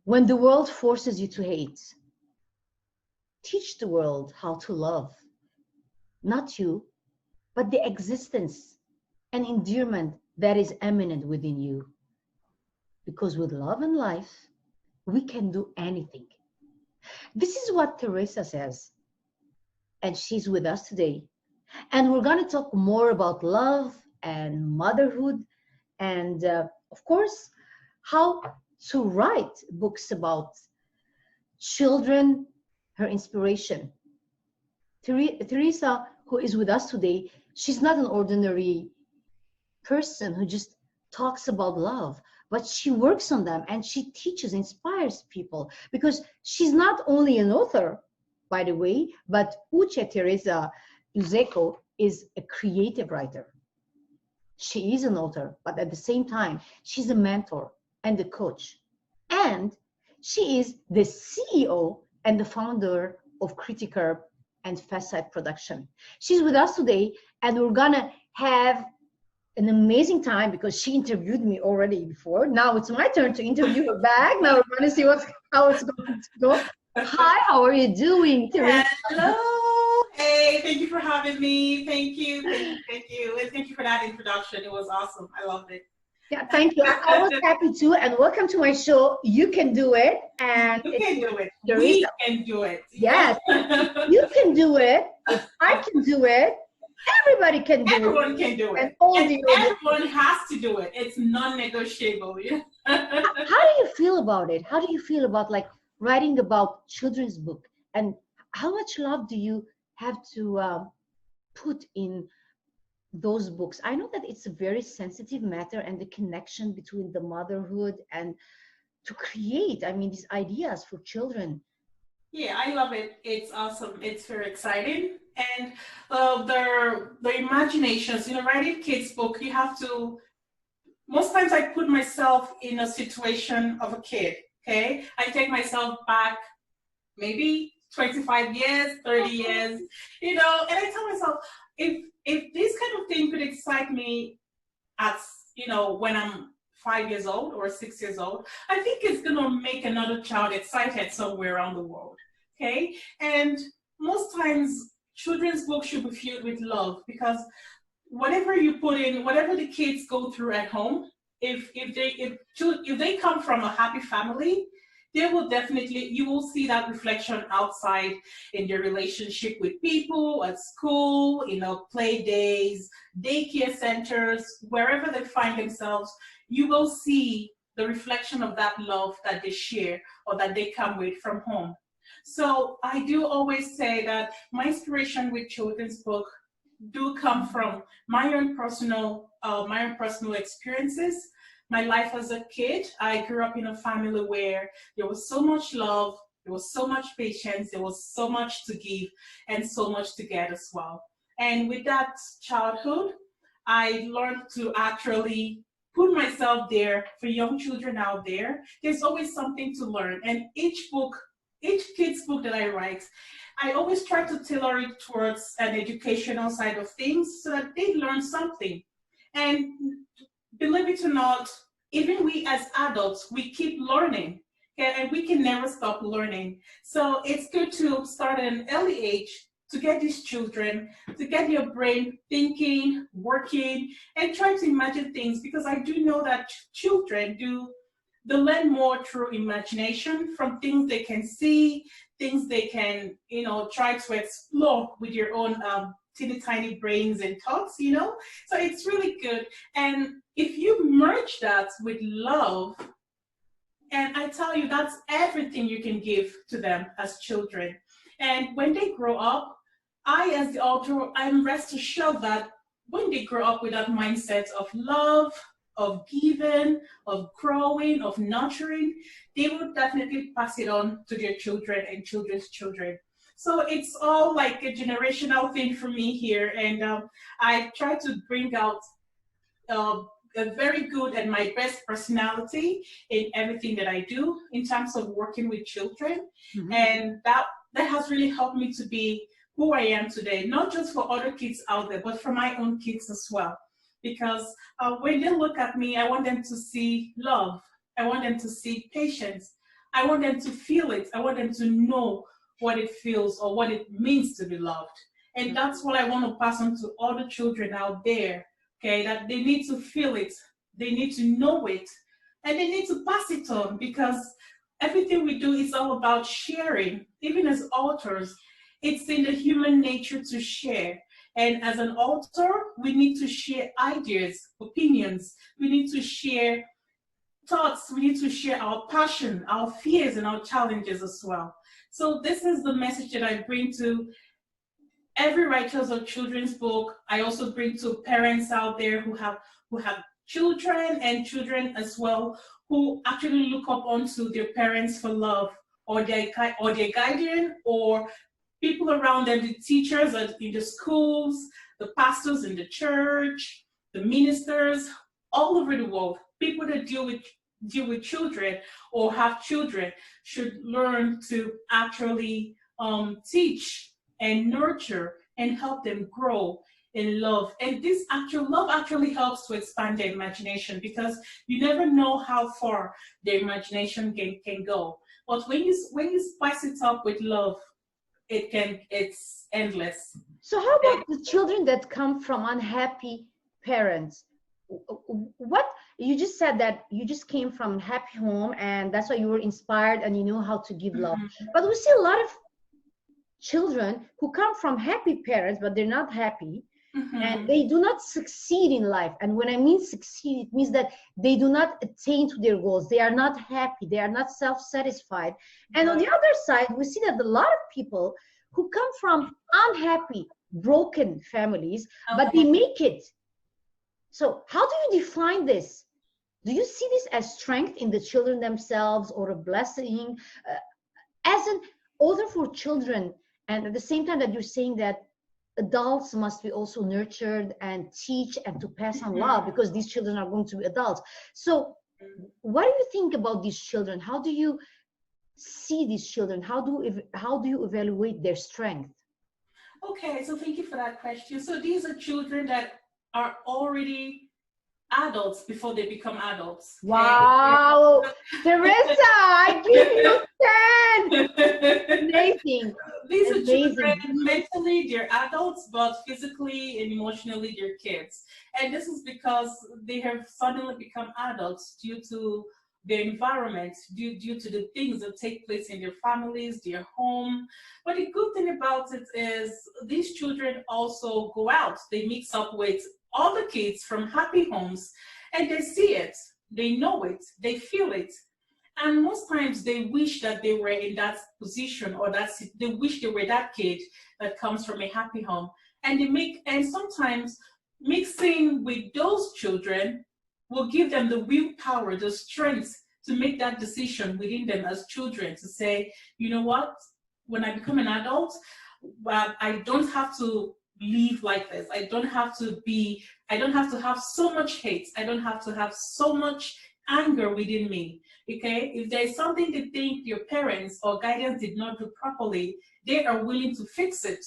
When the world forces you to hate, teach the world how to love. Not you, but the existence and endearment that is eminent within you. Because with love and life, we can do anything. This is what Teresa says, and she's with us today. And we're going to talk more about love and motherhood, and of course, how to write books about children, her inspiration. Teresa, who is with us today, she's not an ordinary person who just talks about love, but she works on them and she teaches, inspires people, because she's not only an author, by the way, but Uchechi Thersa Ezerko is a creative writer. She is an author, but at the same time, she's a mentor and a coach. And she is the CEO and the founder of Critiker and Facet Production. She's with us today, and we're gonna have an amazing time because she interviewed me already before. Now it's my turn to interview her back. Now we're going to see how it's going to go. Hi, how are you doing, Teresa? Hello. Hey, thank you for having me. Thank you. Thank you. And thank you for that introduction. It was awesome. I loved it. Yeah, thank you. I was happy too. And welcome to my show. You can do it. And you can do it. Teresa. We can do it. Yes. You can do it. If I can do it, everybody can do Everyone can do it. And everyone has to do it. It's non-negotiable. Yeah. How do you feel about it? How do you feel about like writing about children's book? And how much love do you have to put in those books? I know that it's a very sensitive matter, and the connection between the motherhood and to create, I mean, these ideas for children. Yeah, I love it. It's awesome. It's very exciting. And the imaginations, writing kids' book, you have to, most times I put myself in a situation of a kid, okay? I take myself back maybe 25 years, 30 years, and I tell myself, if this kind of thing could excite me at, when I'm 5 years old or 6 years old, I think it's going to make another child excited somewhere around the world, okay? And most times, children's books should be filled with love, because whatever you put in, whatever the kids go through at home, if they come from a happy family, they will definitely, you will see that reflection outside in their relationship with people, at school, play days, daycare centers, wherever they find themselves, you will see the reflection of that love that they share or that they come with from home. So I do always say that my inspiration with children's book do come from my own personal experiences. My life as a kid, I grew up in a family where there was so much love, there was so much patience, there was so much to give and so much to get as well. And with that childhood, I learned to actually put myself there for young children out there. There's always something to learn, and each kid's book that I write, I always try to tailor it towards an educational side of things so that they learn something. And believe it or not, even we as adults, we keep learning, okay? And we can never stop learning. So it's good to start at an early age to get these children, to get your brain thinking, working, and trying to imagine things, because I do know that children they learn more through imagination, from things they can see, things they can, try to explore with your own teeny tiny brains and thoughts, So it's really good. And if you merge that with love, and I tell you, that's everything you can give to them as children. And when they grow up, I, as the author, I'm rest assured that when they grow up with that mindset of love, of giving, of growing, of nurturing, they will definitely pass it on to their children and children's children. So it's all like a generational thing for me here. And I try to bring out a very good and my best personality in everything that I do in terms of working with children. Mm-hmm. And that has really helped me to be who I am today, not just for other kids out there, but for my own kids as well. Because when they look at me, I want them to see love. I want them to see patience. I want them to feel it. I want them to know what it feels or what it means to be loved. And that's what I want to pass on to all the children out there, okay, that they need to feel it, they need to know it, and they need to pass it on, because everything we do is all about sharing. Even as authors, it's in the human nature to share. And as an author, we need to share ideas, opinions. We need to share thoughts. We need to share our passion, our fears, and our challenges as well. So this is the message that I bring to every writers of children's book. I also bring to parents out there who have children, and children as well, who actually look up onto their parents for love, or their guardian, or people around them, the teachers in the schools, the pastors in the church, the ministers all over the world. People that deal with children or have children should learn to actually teach and nurture and help them grow in love. And this love actually helps to expand their imagination, because you never know how far their imagination can go. But when you spice it up with love, it's endless. So how about the children that come from unhappy parents? What you just said, that you just came from happy home and that's why you were inspired and you know how to give love. But we see a lot of children who come from happy parents, but they're not happy, and they do not succeed in life. And when I mean succeed, it means that they do not attain to their goals. They are not happy. They are not self-satisfied. And on the other side, we see that a lot of people who come from unhappy, broken families, but they make it. So how do you define this? Do you see this as strength in the children themselves, or a blessing? As an author for children, and at the same time that you're saying that adults must be also nurtured and teach and to pass on love, because these children are going to be adults. So what do you think about these children? How do you see these children? How do you evaluate their strength? Okay, so thank you for that question. So these are children that are already adults before they become adults. Okay? Wow, Theresa, I give you 10. Amazing. These are children, mentally they're adults, but physically and emotionally they're kids. And this is because they have suddenly become adults due to their environment, due to the things that take place in their families, their home. But the good thing about it is these children also go out. They mix up with all the kids from happy homes, and they see it, they know it, they feel it. And most times they wish that they were in that position, or they wish they were that kid that comes from a happy home. And sometimes mixing with those children will give them the willpower, the strength to make that decision within them as children, to say, you know what, when I become an adult, I don't have to live like this. I don't have to have so much hate. I don't have to have so much anger within me. Okay, if there's something they think your parents or guidance did not do properly, they are willing to fix it.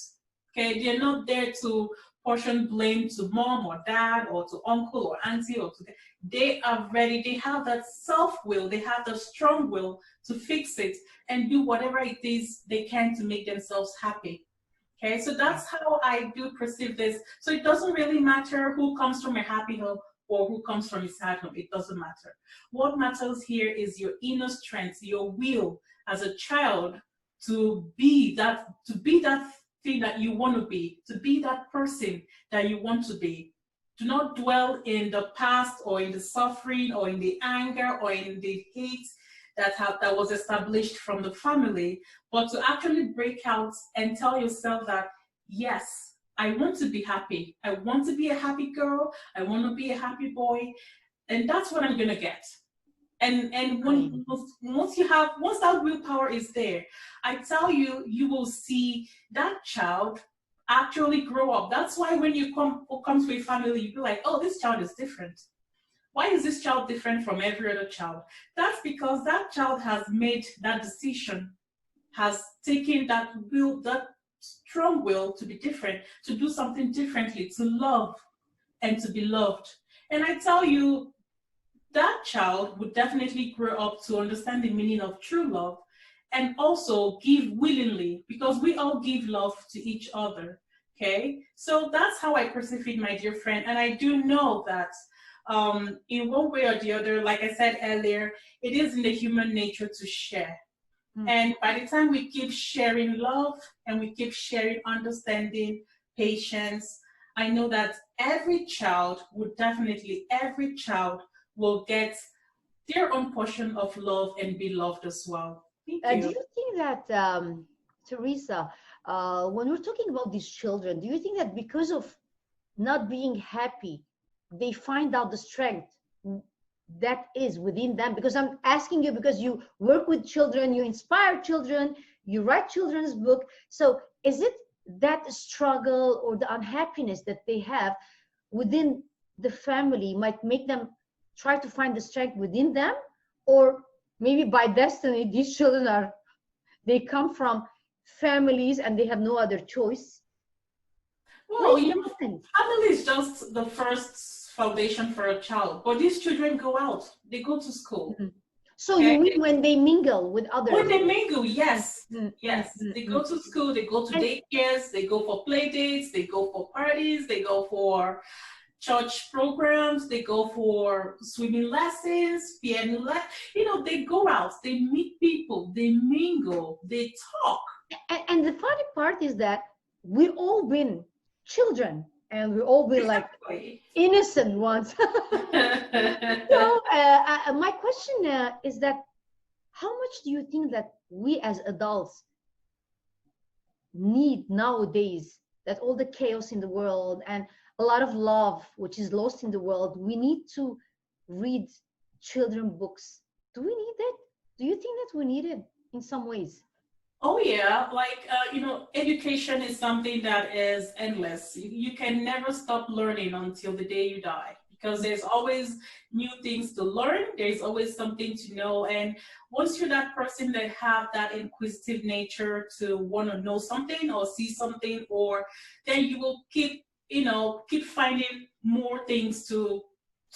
Okay, they're not there to portion blame to mom or dad or to uncle or auntie or to they are ready. They have that self-will, they have the strong will to fix it and do whatever it is they can to make themselves happy. Okay, so that's how I do perceive this. So it doesn't really matter who comes from a happy home or who comes from a sad home. It doesn't matter. What matters here is your inner strength, your will as a child to be that thing that you want to be that person that you want to be. Do not dwell in the past or in the suffering or in the anger or in the hate that was established from the family, but to actually break out and tell yourself that, yes, I want to be happy. I want to be a happy girl. I want to be a happy boy. And that's what I'm going to get. And once that willpower is there, I tell you, you will see that child actually grow up. That's why when you come to a family, you be like, oh, this child is different. Why is this child different from every other child? That's because that child has made that decision, has taken that will, that strong will to be different, to do something differently, to love and to be loved. And I tell you, that child would definitely grow up to understand the meaning of true love and also give willingly, because we all give love to each other. Okay, so that's how I perceive, my dear friend. And I do know that in one way or the other, like I said earlier, it is in the human nature to share. And by the time we keep sharing love and we keep sharing understanding, patience, I know that every child will get their own portion of love and be loved as well. Thank Do you. you think that, Teresa, when we're talking about these children, do you think that because of not being happy, they find out the strength that is within them? Because I'm asking you because you work with children, you inspire children, you write children's book. So is it that struggle or the unhappiness that they have within the family might make them try to find the strength within them? Or maybe by destiny, these children they come from families and they have no other choice? What Well, do you you know, think? family is just the first foundation for a child. But these children go out, they go to school. Mhm. So you Okay? mean when they mingle with When others? they mingle, yes. Mm, mm, Yes. mm, They mm. go to school, they go to And daycares, they go for play dates, they go for parties, they go for church programs, they go for swimming lessons, piano lessons. You know, they go out, they meet people, they mingle, they talk. and the funny part is that we all been children and we all been like Exactly. innocent ones. So my question is that how much do you think that we as adults need nowadays, that all the chaos in the world and a lot of love which is lost in the world, we need to read children books? Do we need it? Do you think that we need it in some ways? Oh yeah, like you know, education is something that is endless. You can never stop learning until the day you die, because there's always new things to learn. There's always something to know, and once you're that person that have that inquisitive nature to want to know something or see something, or then you will keep, you know, keep finding more things to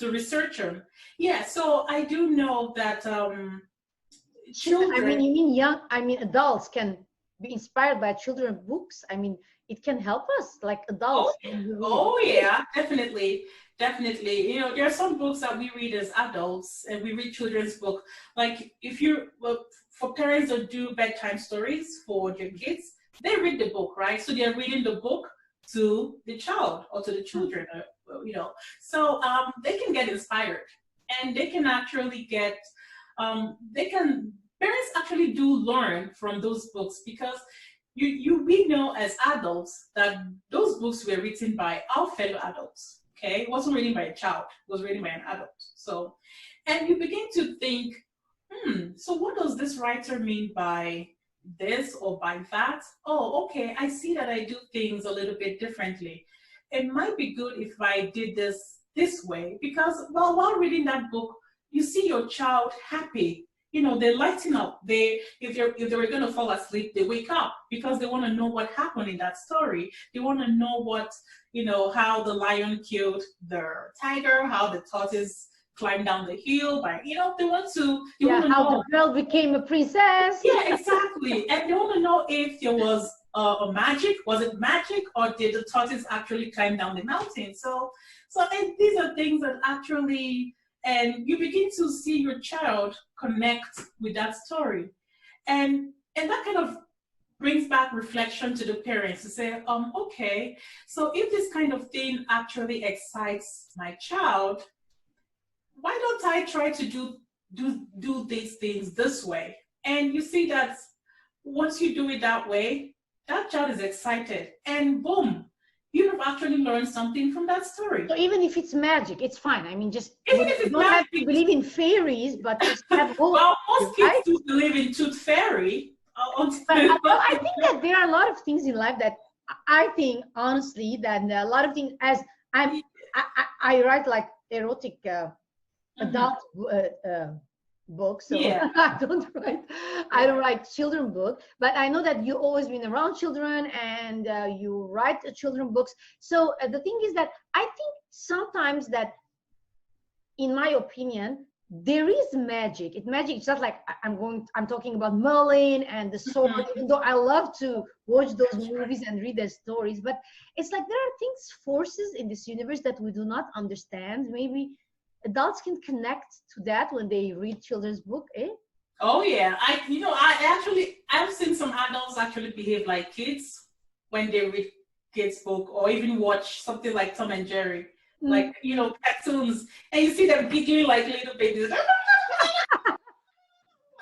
research on. Yeah, so I do know that I mean, children. you mean young, I mean, adults can be inspired by children books. I mean, it can help us like Oh, adults when we read. oh yeah, definitely, definitely. You know, there are some books that we read as adults, and we read children's book. Like if you, well, for parents that do bedtime stories for their kids, they read the book, right? So they're reading the book to the child or to the children, you know. So they can get inspired, and they can actually get, they can, parents actually do learn from those books, because we know as adults that those books were written by our fellow adults. Okay, it wasn't written by a child; it was written by an adult. So, and you begin to think, so what does this writer mean by this or by that? Oh, okay, I see that I do things a little bit differently. It might be good if I did this way, because well, while reading that book, you see your child happy. You know, they lighten up. They, if they were going to fall asleep, they wake up because they want to know what happened in that story. They want to know what, you know, how the lion killed the tiger, how the tortoise climbed down the hill. By, you know, they want Yeah, to how know. the girl became a princess. Yeah, exactly. And they want to know if there was a magic. Was it magic, or did the tortoise actually climb down the mountain? So and these are things that actually, and you begin to see your child connect with that story, and that kind of brings back reflection to the parents to say, okay, so if this kind of thing actually excites my child, why don't I try to do these things this way? And you see that once you do it that way, that child is excited, and boom, you have actually learned something from that story. So even if it's magic, it's fine. I mean, just Even we if it's don't have to magic, believe in fairies, but just have hope, well, most kids right? do believe in tooth fairy. But I think that there are a lot of things in life that I think honestly that a lot of things, as I write like erotic adult books, so Yeah. I don't write children book, but I know that you always been around children and you write children books. So the thing is that I think sometimes that in my opinion, there is magic. It's not like I'm talking about Merlin and the sword, even though I love to watch those movies and read their stories. But it's like there are things, forces in this universe that we do not understand. Maybe adults can connect to that when they read children's book, eh? Oh yeah, I've seen some adults actually behave like kids when they read kids book or even watch something like Tom and Jerry, like cartoons, and you see them giggling like little babies. Like,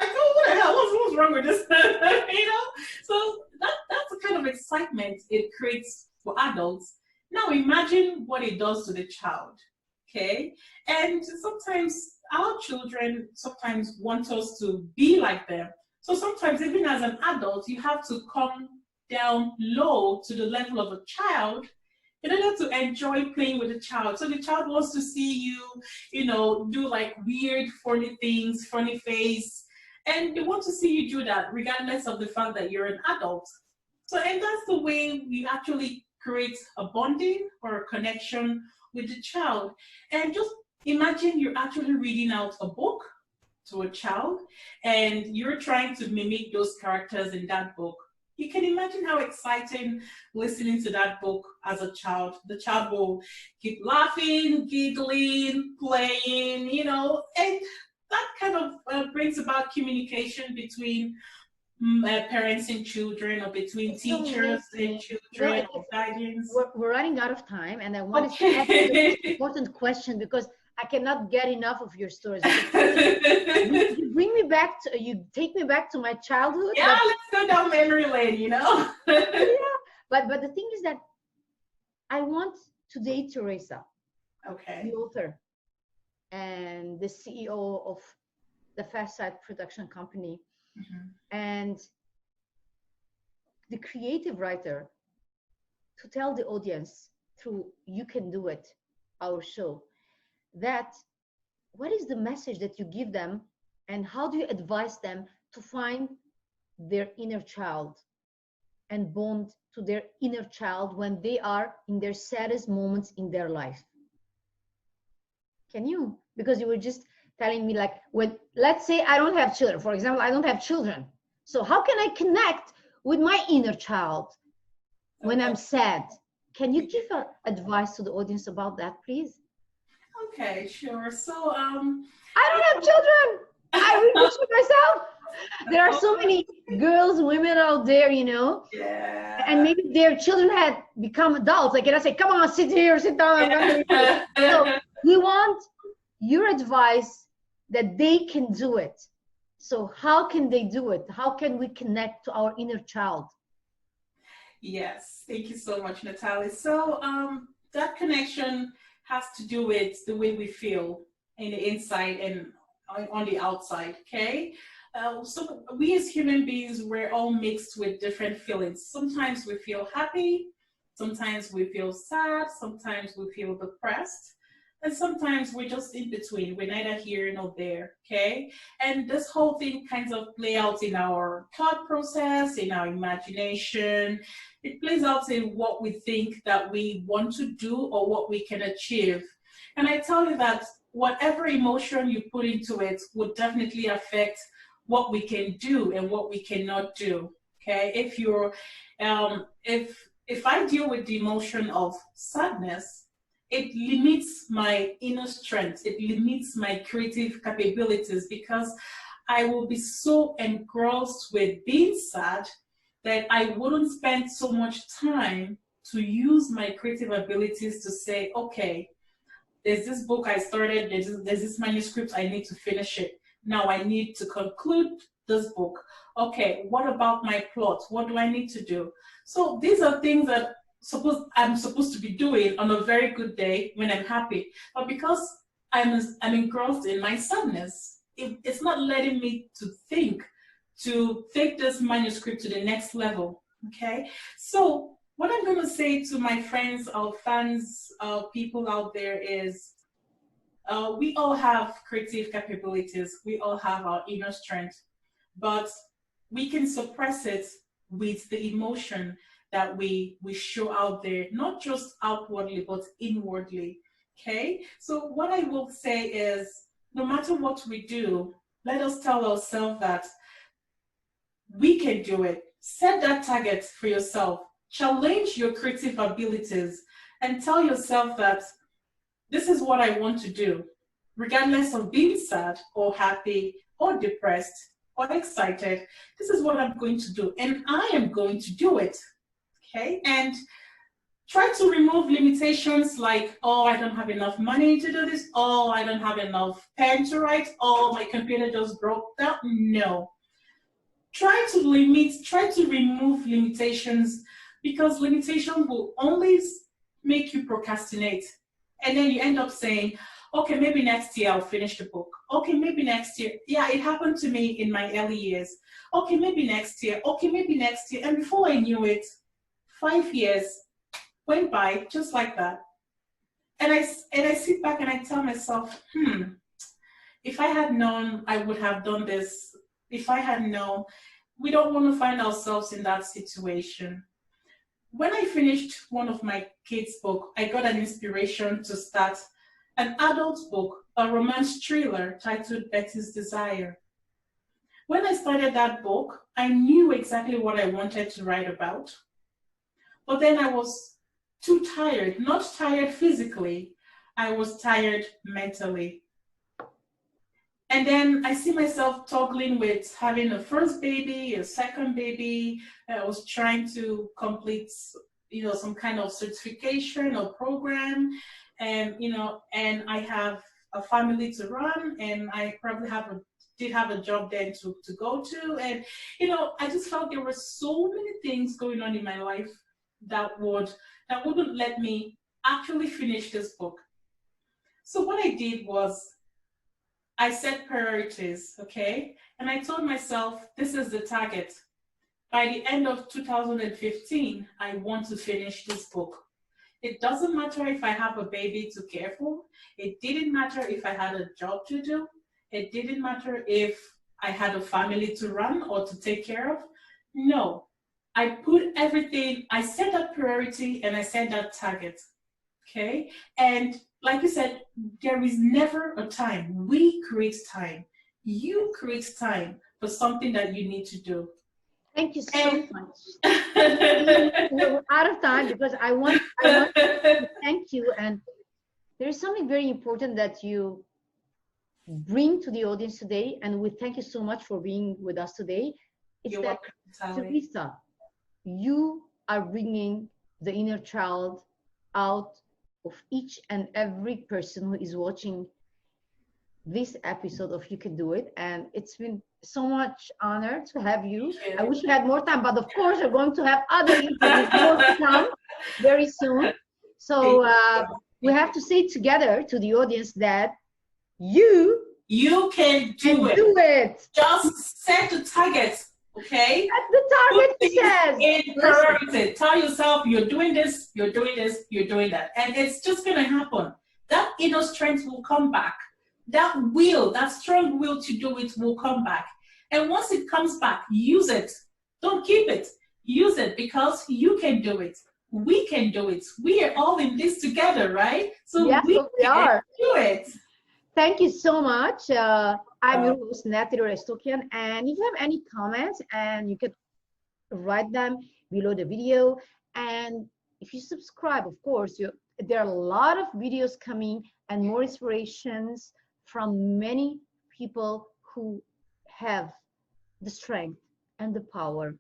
oh, what the hell? What's wrong with this? So that's the kind of excitement it creates for adults. Now imagine what it does to the child. Okay, and sometimes our children sometimes want us to be like them. So sometimes even as an adult, you have to come down low to the level of a child in order to enjoy playing with the child. So the child wants to see you, do like weird, funny things, funny face, and they want to see you do that regardless of the fact that you're an adult. So, and that's the way we actually create a bonding or a connection with the child. And just imagine you're actually reading out a book to a child and you're trying to mimic those characters in that book. You can imagine how exciting listening to that book as a child. The child will keep laughing, giggling, playing, and that kind of brings about communication between parents and children, or between teachers and children, or guardians. We're running out of time, and I want to ask you the most important question because I cannot get enough of your stories. You bring me back you take me back to my childhood. Yeah, let's go down memory lane, Yeah, but the thing is that I want today Theresa, the author and the CEO of the Fast Side production company, and the creative writer, to tell the audience through You Can Do It, our show, that what is the message that you give them and how do you advise them to find their inner child and bond to their inner child when they are in their saddest moments in their life? Can you? Because you were just telling me, like, when, let's say I don't have children, for example, I don't have children. So how can I connect with my inner child when I'm sad? Can you give advice to the audience about that, please? Okay, sure. So I don't have children. I read books for myself. There are so many girls, women out there, Yeah. And maybe their children had become adults. Like, I say, come on, sit here, sit down. Yeah. So we want your advice that they can do it. So how can they do it? How can we connect to our inner child? Yes, thank you so much, Nataly. So that connection has to do with the way we feel in the inside and on the outside, okay? So we as human beings, we're all mixed with different feelings. Sometimes we feel happy, sometimes we feel sad, sometimes we feel depressed, and sometimes we're just in between. We're neither here nor there, okay? And this whole thing kind of play out in our thought process, in our imagination. It plays out in what we think that we want to do or what we can achieve. And I tell you that whatever emotion you put into it would definitely affect what we can do and what we cannot do, okay? If I deal with the emotion of sadness, it limits my inner strength. It limits my creative capabilities because I will be so engrossed with being sad that I wouldn't spend so much time to use my creative abilities to say, okay, there's this book I started, there's this manuscript, I need to finish it. Now I need to conclude this book. Okay, what about my plot? What do I need to do? So these are things that I'm supposed to be doing on a very good day when I'm happy. But because I'm engrossed in my sadness, it's not letting me to think, to take this manuscript to the next level, okay? So what I'm going to say to my friends, our fans, people out there is, we all have creative capabilities. We all have our inner strength, but we can suppress it with the emotion that we show out there, not just outwardly, but inwardly. Okay, so what I will say is, no matter what we do, let us tell ourselves that we can do it. Set that target for yourself. Challenge your creative abilities and tell yourself that this is what I want to do, regardless of being sad or happy or depressed or excited. This is what I'm going to do, and I am going to do it. Okay, and try to remove limitations like, oh, I don't have enough money to do this. Oh, I don't have enough pen to write. Oh, my computer just broke down. No. Try to remove limitations, because limitation will always make you procrastinate. And then you end up saying, okay, maybe next year I'll finish the book. Okay, maybe next year. Yeah, it happened to me in my early years. Okay, maybe next year. Okay, maybe next year. And before I knew it, 5 years went by just like that. And I sit back and I tell myself, if I had known, I would have done this. If I had known, we don't want to find ourselves in that situation. When I finished one of my kids' book, I got an inspiration to start an adult book, a romance thriller titled Betty's Desire. When I started that book, I knew exactly what I wanted to write about. But then I was too tired, not tired physically, I was tired mentally. And then I see myself toggling with having a first baby, a second baby. I was trying to complete, some kind of certification or program, and and I have a family to run, and I probably did have a job then to go to, and I just felt there were so many things going on in my life that wouldn't let me actually finish this book. So what I did was I set priorities, okay? And I told myself, this is the target. By the end of 2015, I want to finish this book. It doesn't matter if I have a baby to care for. It didn't matter if I had a job to do. It didn't matter if I had a family to run or to take care of. No, I put everything, I set that priority and I set that target, okay? And like you said, there is never a time. We create time. You create time for something that you need to do. Thank you so much. We're out of time because I want to thank you. And there is something very important that you bring to the audience today. And we thank you so much for being with us today. It's You're that, welcome, Theresa, you are bringing the inner child out of each and every person who is watching this episode of You Can Do It. And it's been so much honor to have you. I wish we had more time, but of course we're going to have other interviews more to come very soon. So we have to say together to the audience that you can do it. Just set the target, okay? That's the target says. In priority. Tell yourself you're doing this, you're doing this, you're doing that. And it's just going to happen. That inner strength will come back. That strong will to do it will come back. And once it comes back, use it. Don't keep it. Use it, because you can do it. We can do it. We are all in this together, right? So yes, we are. Do it. Thank you so much. I'm your host, Nataly Restokian. And if you have any comments, and you can write them below the video. And if you subscribe, of course, there are a lot of videos coming and more inspirations from many people who have the strength and the power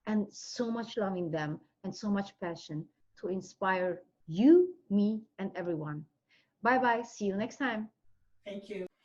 and so much love in them and so much passion to inspire you, me, and everyone. Bye-bye. See you next time. Thank you.